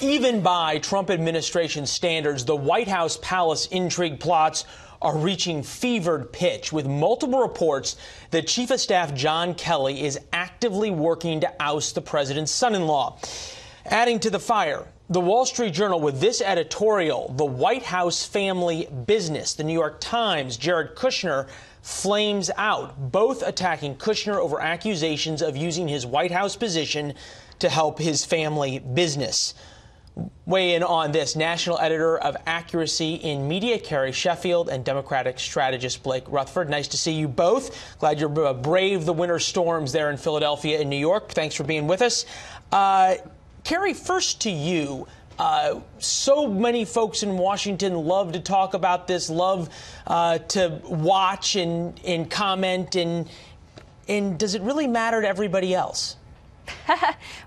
Even by Trump administration standards, the White House palace intrigue plots are reaching fevered pitch, with multiple reports that Chief of Staff John Kelly is actively working to oust the president's son-in-law. Adding to the fire, the Wall Street Journal with this editorial: the White House family business. The New York Times, Jared Kushner flames out, both attacking Kushner over accusations of using his White House position to help his family business. Weigh in on this, national editor of Accuracy in Media, Carrie Sheffield, and Democratic strategist Blake Rutherford. Nice to see you both. Glad you're brave the winter storms there in Philadelphia and New York. Thanks for being with us. Carrie, first to you. So many folks in Washington love to talk about this, love to watch and comment, and does it really matter to everybody else?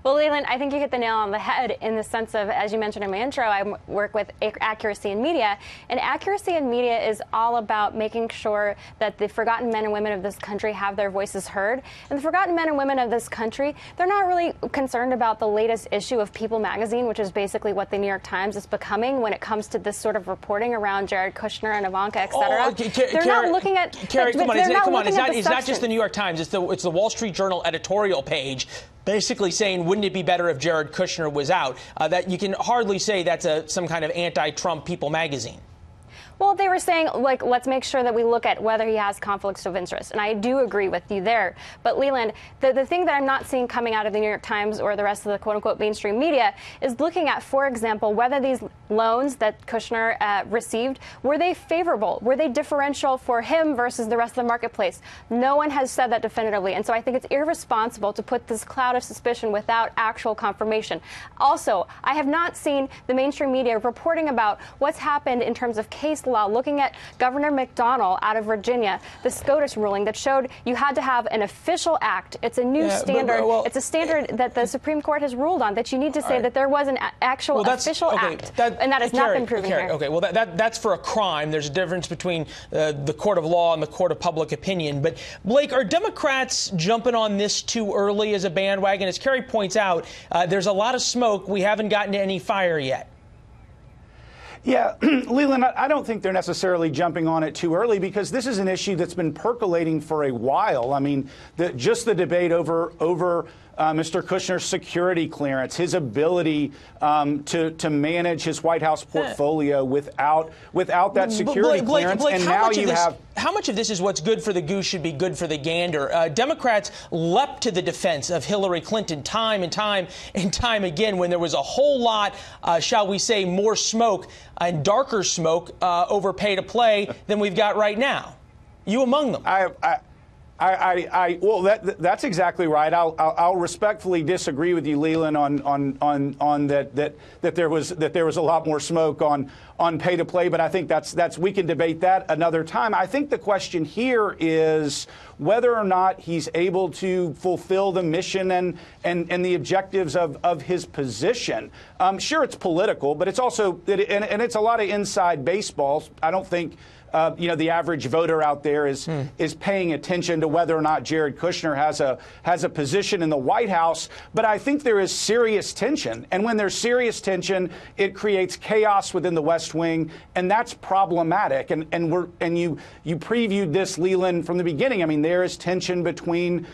Well, Leland, I think you hit the nail on the head in the sense of, as you mentioned in my intro, I work with Accuracy in Media, and Accuracy in Media is all about making sure that the forgotten men and women of this country have their voices heard. And the forgotten men and women of this country, they're not really concerned about the latest issue of People magazine, which is basically what the New York Times is becoming when it comes to this sort of reporting around Jared Kushner and Ivanka, et cetera. They're not looking at... Carrie, come on, it's not just the New York Times, it's the Wall Street Journal editorial page, basically saying, wouldn't it be better if Jared Kushner was out? That you can hardly say that's some kind of anti-Trump People magazine. Well, they were saying, like, let's make sure that we look at whether he has conflicts of interest. And I do agree with you there. But, Leland, the thing that I'm not seeing coming out of the New York Times or the rest of the quote-unquote mainstream media is looking at, for example, whether these loans that Kushner received, were they favorable? Were they differential for him versus the rest of the marketplace? No one has said that definitively. And so I think it's irresponsible to put this cloud of suspicion without actual confirmation. Also, I have not seen the mainstream media reporting about what's happened in terms of case law, looking at Governor McDonnell out of Virginia, the SCOTUS ruling that showed you had to have an official act. It's a new standard. It's a standard that the Supreme Court has ruled on, that you need to say that there was an actual official act. And that has not been proven here. Okay, well, that's for a crime. There's a difference between the court of law and the court of public opinion. But, Blake, are Democrats jumping on this too early as a bandwagon? As Carrie points out, there's a lot of smoke. We haven't gotten to any fire yet. Yeah, Leland, I don't think they're necessarily jumping on it too early, because this is an issue that's been percolating for a while. I mean, just the debate over Mr. Kushner's security clearance, his ability to manage his White House portfolio without that security clearance. Blake, and now you have. How much of this is what's good for the goose should be good for the gander? Democrats leapt to the defense of Hillary Clinton time and time again when there was a whole lot, shall we say, more smoke and darker smoke over pay to play than we've got right now. You among them. Well, that's exactly right. I'll respectfully disagree with you, Leland, on that there was a lot more smoke on pay to play. But I think that's we can debate that another time. I think the question here is whether or not he's able to fulfill the mission and the objectives of his position. Sure, it's political, but it's also and it's a lot of inside baseball. I don't think. The average voter out there is paying attention to whether or not Jared Kushner has a position in the White House. But I think there is serious tension. And when there's serious tension, it creates chaos within the West Wing. And that's problematic. And you previewed this, Leland, from the beginning. I mean, there is tension between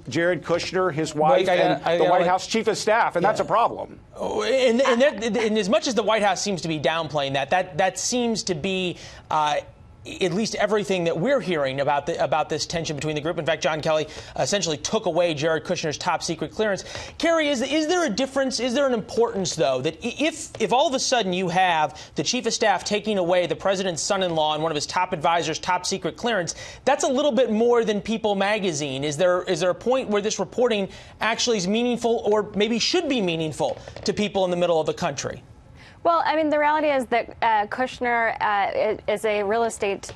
Jared Kushner, his wife, and the White House chief of staff. And that's a problem. And as much as the White House seems to be downplaying that seems to be at least everything that we're hearing about this tension between the group. In fact, John Kelly essentially took away Jared Kushner's top secret clearance. Carrie, is there a difference? Is there an importance, though, that if all of a sudden you have the chief of staff taking away the president's son-in-law and one of his top advisors' top secret clearance, that's a little bit more than People magazine. Is there a point where this reporting actually is meaningful, or maybe should be meaningful, to people in the middle of the country? Well, I mean, the reality is that Kushner is a real estate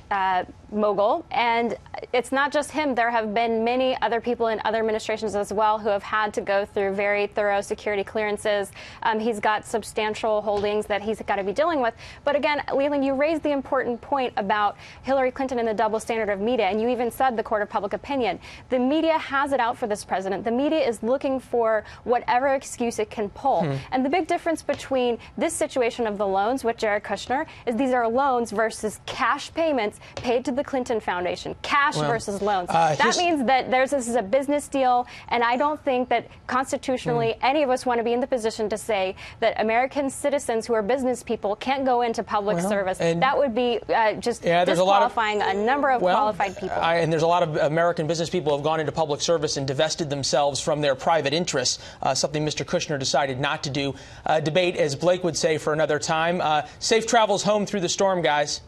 mogul. And it's not just him. There have been many other people in other administrations as well who have had to go through very thorough security clearances. He's got substantial holdings that he's got to be dealing with. But again, Leland, you raised the important point about Hillary Clinton and the double standard of media. And you even said the court of public opinion. The media has it out for this president. The media is looking for whatever excuse it can pull. And the big difference between this situation of the loans with Jared Kushner is these are loans versus cash payments paid to the Clinton Foundation. Cash versus loans. That means that this is a business deal, and I don't think that constitutionally any of us want to be in the position to say that American citizens who are business people can't go into public service. That would be just disqualifying a number of qualified people. And there's a lot of American business people who have gone into public service and divested themselves from their private interests, something Mr. Kushner decided not to do. Debate, as Blake would say, for another time. Safe travels home through the storm, guys.